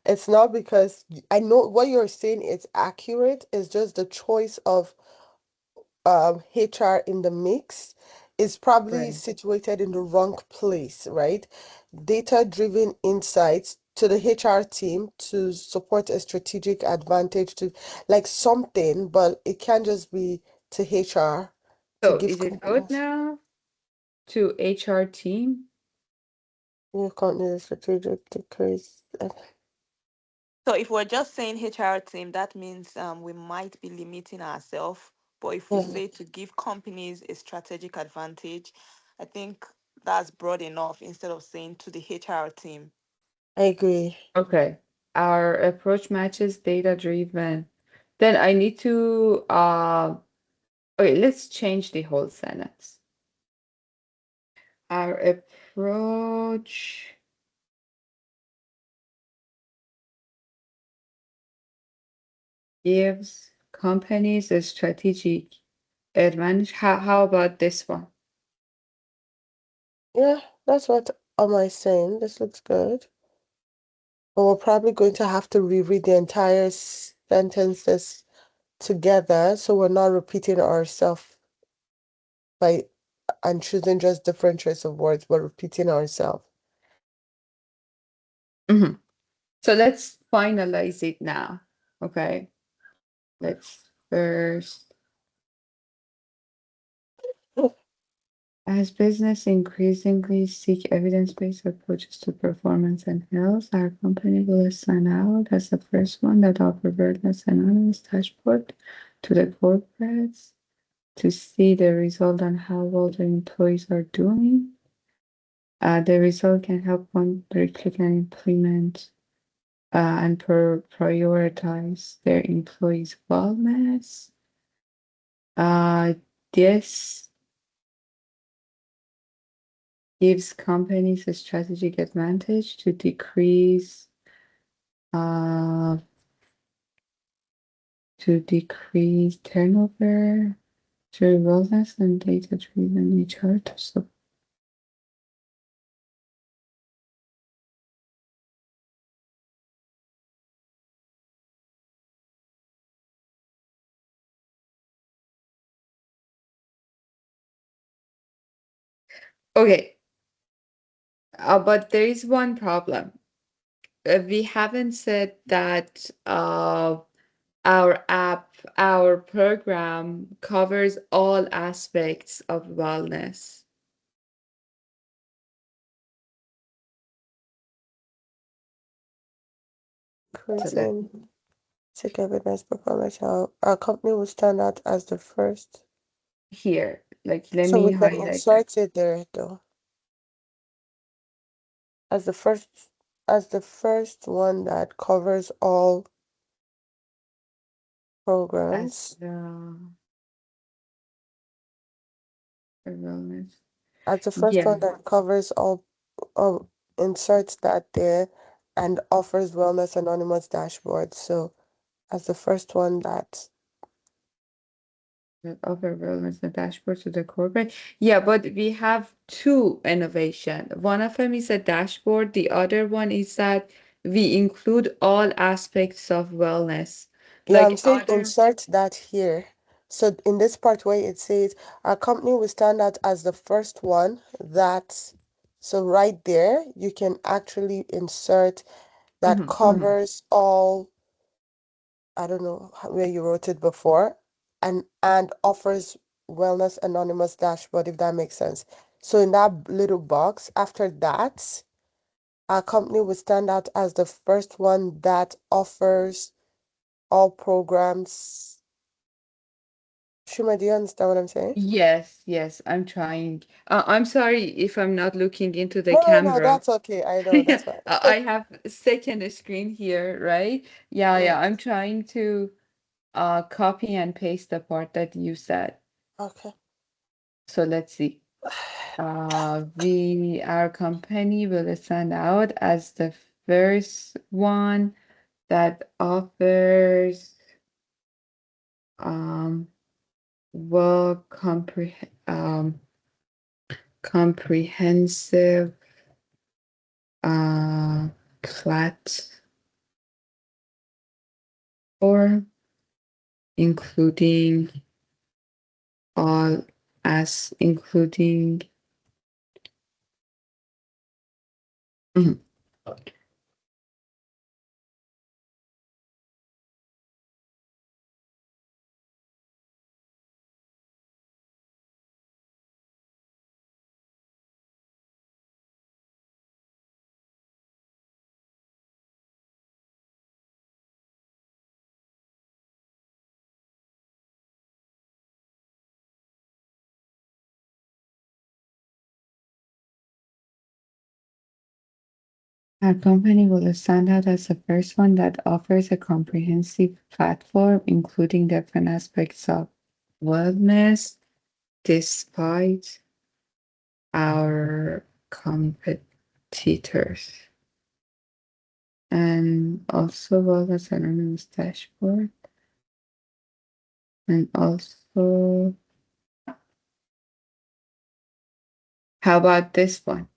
It's not because I know what you're saying is accurate. It's just the choice of HR in the mix is probably right. situated in the wrong place, right? Data-driven insights to the HR team to support a strategic advantage to like something, but it can't just be to HR to So give is it good companies. now to HR team? Your company a strategic decrease. So if we're just saying HR team, that means we might be limiting ourselves. But if we Yeah, say to give companies a strategic advantage, I think that's broad enough instead of saying to the HR team. I agree. Okay. Our approach matches data-driven. Then I need to okay, let's change the whole sentence. Our approach gives companies a strategic advantage. How about this one? Yeah, that's what am I saying. This looks good. But we're probably going to have to reread the entire sentences together so we're not repeating ourselves by and choosing just different choice of words, but repeating ourselves. Mhm. So let's finalize it now. Okay. Let's first, as business increasingly seek evidence-based approaches to performance and health, our company will stand out as the first one that offer wellness anonymous dashboard to the corporates to see the result and how well the employees are doing. The result can help one replicate and implement and prioritize their employees' wellness. This gives companies a strategic advantage uh, to decrease turnover through wellness and data-driven HR to support. Okay, but there is one problem. We haven't said that our program covers all aspects of wellness. So that Creating seek evidence performance. Our company will stand out as the first. here, like, let So me we can highlight that. insert it there though. As the first one that covers all As programs. the wellness. As the first Yeah. one that covers all inserts that there and offers Wellness Anonymous dashboard. So as the first one that That offer wellness the dashboard to the corporate. Yeah, but we have two innovation. One of them is a dashboard. The other one is that we include all aspects of wellness. yeah, I'm Like saying other. insert that here. So in this part where it says our company will stand out as the first one that so right there you can actually insert that covers all I don't know where you wrote it before, and offers Wellness Anonymous dashboard, if that makes sense. So in that little box, after that, our company will stand out as the first one that offers all programs. Shuma, do you understand what I'm saying? Yes, yes, I'm trying. I'm sorry if I'm not looking into the No, camera. that's okay. I know, that's fine. I have a second screen here, right? Yeah, Mm, yeah. I'm trying to copy and paste the part that you said. okay. So let's see. Our company will stand out as the first one that offers um well comprehensive uh platform, including all including Mhm. Our company will stand out as the first one that offers a comprehensive platform, including different aspects of wellness, despite our competitors. And also wellness anonymous dashboard. And also, how about this one?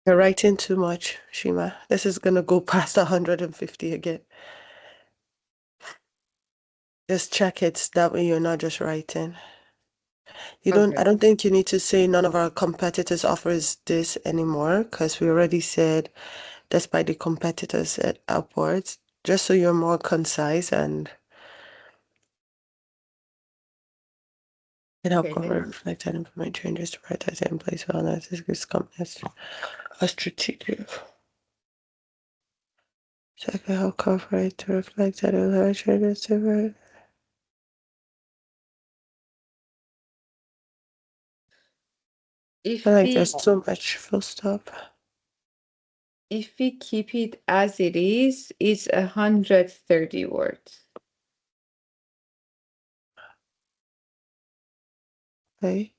You're writing too much, Shima. This is gonna go past 150 again. Just check it. That way you're not just writing. I Okay. don't think you need to say none of our competitors offers this anymore, because we already said despite the competitors at upwards, just so you're more concise and it help Okay, cover reflect and implement changes to prioritize and place wellness. This gives companies a strategic. Second, help corporate to reflect that implement changes to If I like we there's too much full stop. if we keep it as it is, it's 130 words. Okay.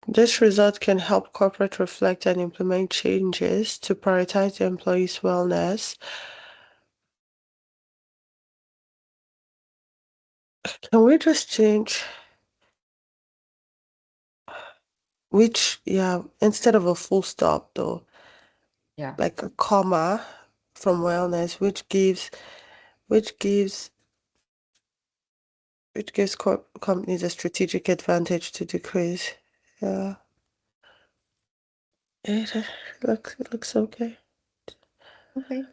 This result can help corporate reflect and implement changes to prioritize the employees' wellness. Can we just change instead of a full stop though, Yeah. like a comma from wellness, which gives companies a strategic advantage to decrease. Yeah, it looks okay. Okay.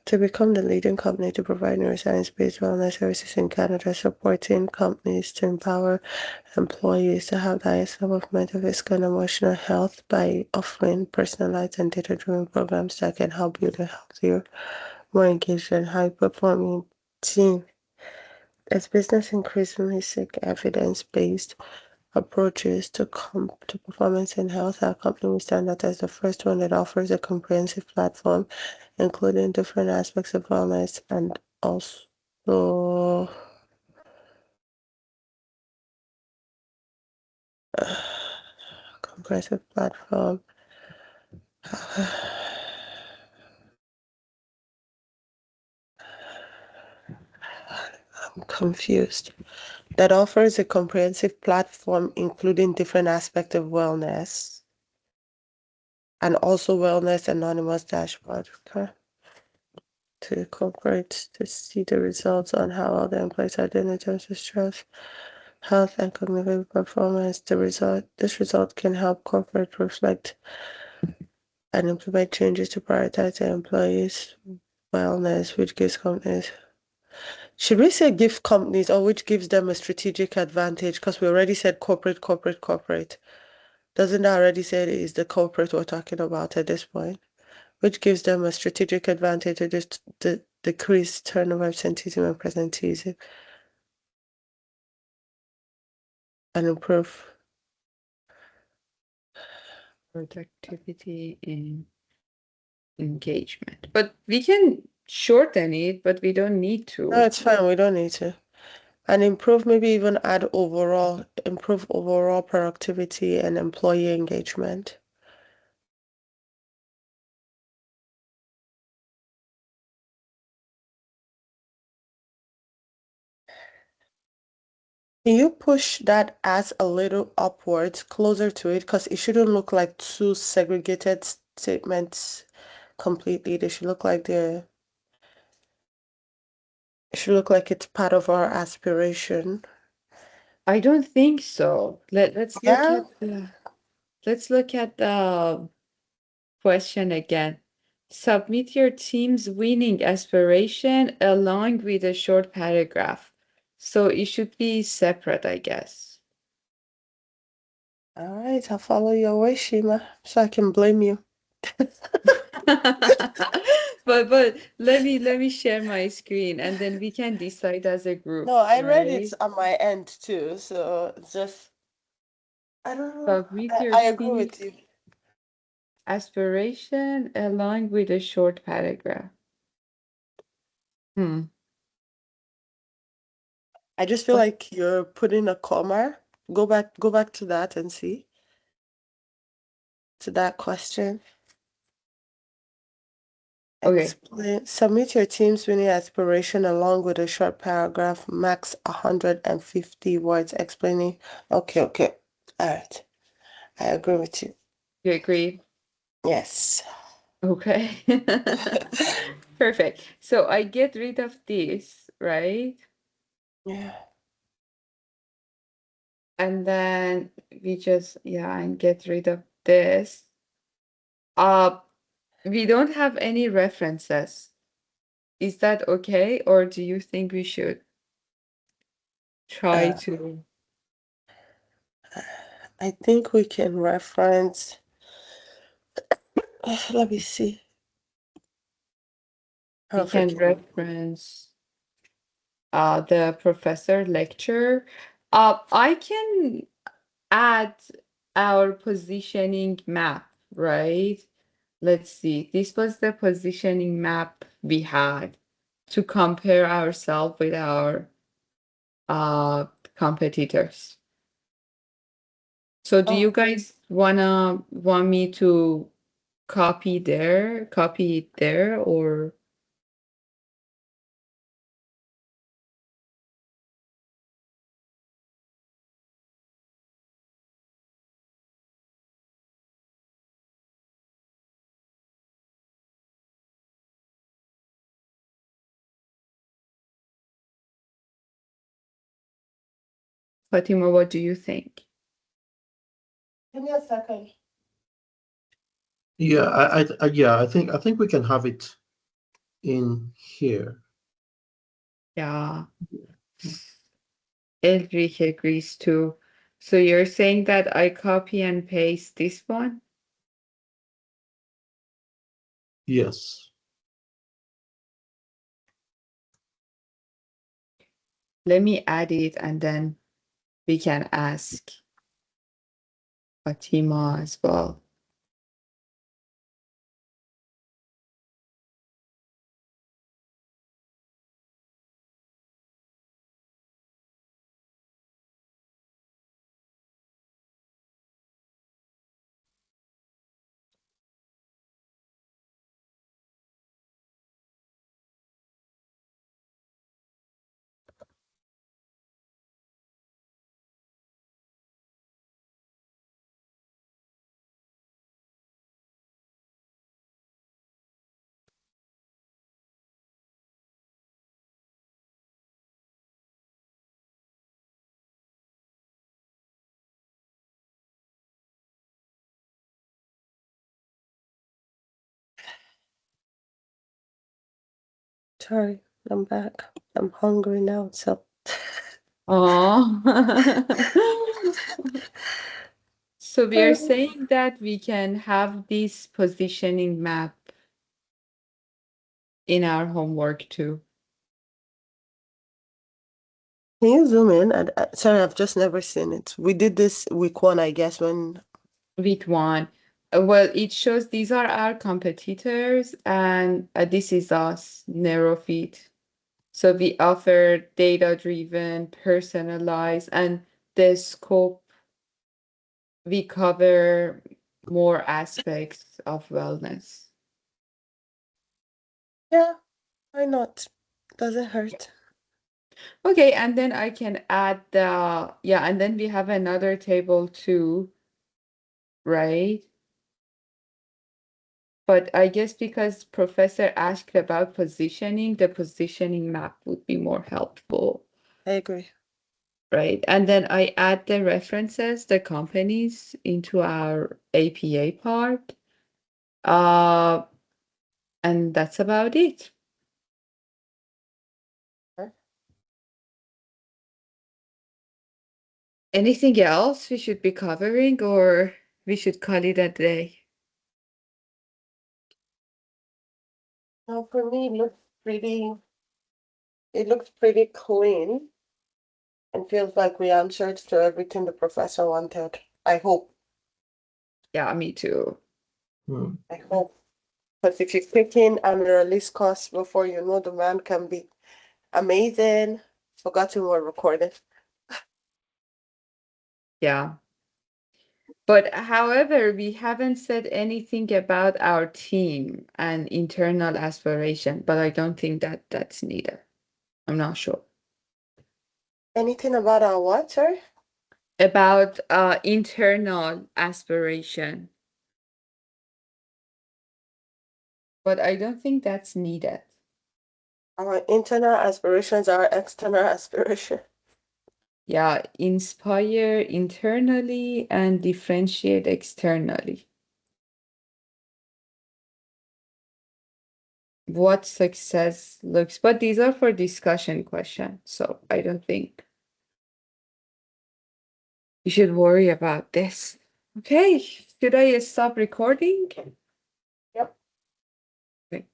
To become the leading company to provide neuroscience-based wellness services in Canada, supporting companies to empower employees to have the highest level of mental, physical, and emotional health by offering personalized and data-driven programs that can help build a healthier, more engaged, and high-performing team. As business increasingly seek evidence-based approaches to performance and health, our company will stand out as the first one that offers a comprehensive platform, including different aspects of wellness and also comprehensive platform. I'm confused. That offers a comprehensive platform, including different aspects of wellness and also wellness anonymous dashboard. Okay. To incorporate to see the results on how all the employees are doing in terms of stress, health, and cognitive performance. This result can help corporate reflect and implement changes to prioritize their employees' wellness, which gives companies. Should we say give companies or which gives them a strategic advantage? Because we already said corporate. Doesn't that already say it is the corporate we're talking about at this point? Which gives them a strategic advantage to just decrease turnover, absenteeism, and presenteeism and improve. Productivity and engagement. But we can shorten it, but we don't need No, to. it's fine. We don't need to. And improve, maybe even improve overall productivity and employee engagement. Can you push that as a little upwards, closer to it? Because it shouldn't look like two segregated statements completely. They should look like it should look like it's part of our aspiration. I don't think so. Let's look Yeah. at the question again. Submit your team's winning aspiration along with a short paragraph. So it should be separate, I guess. All right, I'll follow your way, Shima, so I can blame you. But let me share my screen and then we can decide as a group, No, I read right? it on my end too, so it's just I don't know. Submit your I agree team's with you. aspiration along with a short paragraph. I just feel What? like you're putting a comma. Go back to that and see. To that question. Okay. Submit your team's winning aspiration along with a short paragraph, max 150 words explaining. Okay. All right. I agree with you. You agree? Yes. Okay. Perfect. So I get rid of this, right? Yeah. And then we just, and get rid of this. We don't have any references. Is that okay? Or do you think we should try Uh, to? I think we can reference. Let me see. We can Perfect. reference the professor lecture. I can add our positioning map, right? Let's see. This was the positioning map we had to compare ourselves with our competitors. So do you guys want me to copy it there, or Fatima, what do you think? Give me a second. Yeah, I think we can have it in here. Yeah, Elrich agrees too. So you're saying that I copy and paste this one? Yes. Let me add it and then we can ask Fatima as well. Sorry, I'm back. I'm hungry now, so. Oh. So we are saying that we can have this positioning map in our homework too. Can you zoom in? Sorry, I've just never seen it. We did this week 1, I guess, when. Week 1. Well, it shows these are our competitors and this is us, Neurofeed. So we offer data-driven, personalized, and the scope, we cover more aspects of wellness. Yeah, why not? Doesn't hurt. Okay, and then I can add and then we have another table too, right? but I guess because professor asked about positioning, the positioning map would be more helpful, I agree. right? And then I add the references, the companies into our APA part. And that's about it. Okay. Anything else we should be covering, or we should call it a day? Now for me, it looks pretty clean and feels like we answered to everything the professor wanted. I hope. Yeah, me too. Hmm. I hope. Because if you click in and release costs before you know, the man can be amazing. Forgotten we're recorded. Yeah. But however, we haven't said anything about our team and internal aspiration, but I don't think that that's needed. I'm not sure. Anything about our what, sorry? About internal aspiration. But I don't think that's needed. Our internal aspirations are external aspirations. Yeah, inspire internally and differentiate externally. What success looks, but these are for discussion questions, so I don't think you should worry about this. Okay, should I stop recording? Yep. Okay.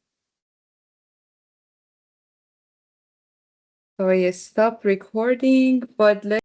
So I stop recording, but let